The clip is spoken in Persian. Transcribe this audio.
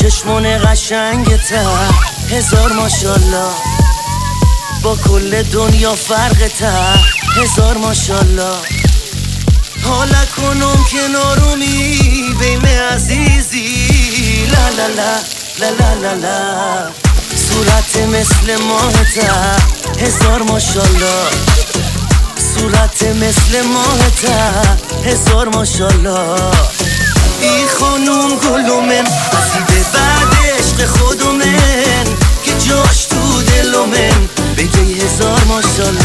چشمون قشنگته هزار ماشالله، با کل دنیا فرقته هزار ماشالله. حالا کنم کنارومی بیم عزیزی، لا لا لا لا لا لا لا. صورت مثل ماهته هزار ماشالله، صورت مثل ماهته هزار ماشالله. ای خانوم گلومن بسی به بعد عشق خودمن که جاش تو دلومن بگی هزار ماشالله.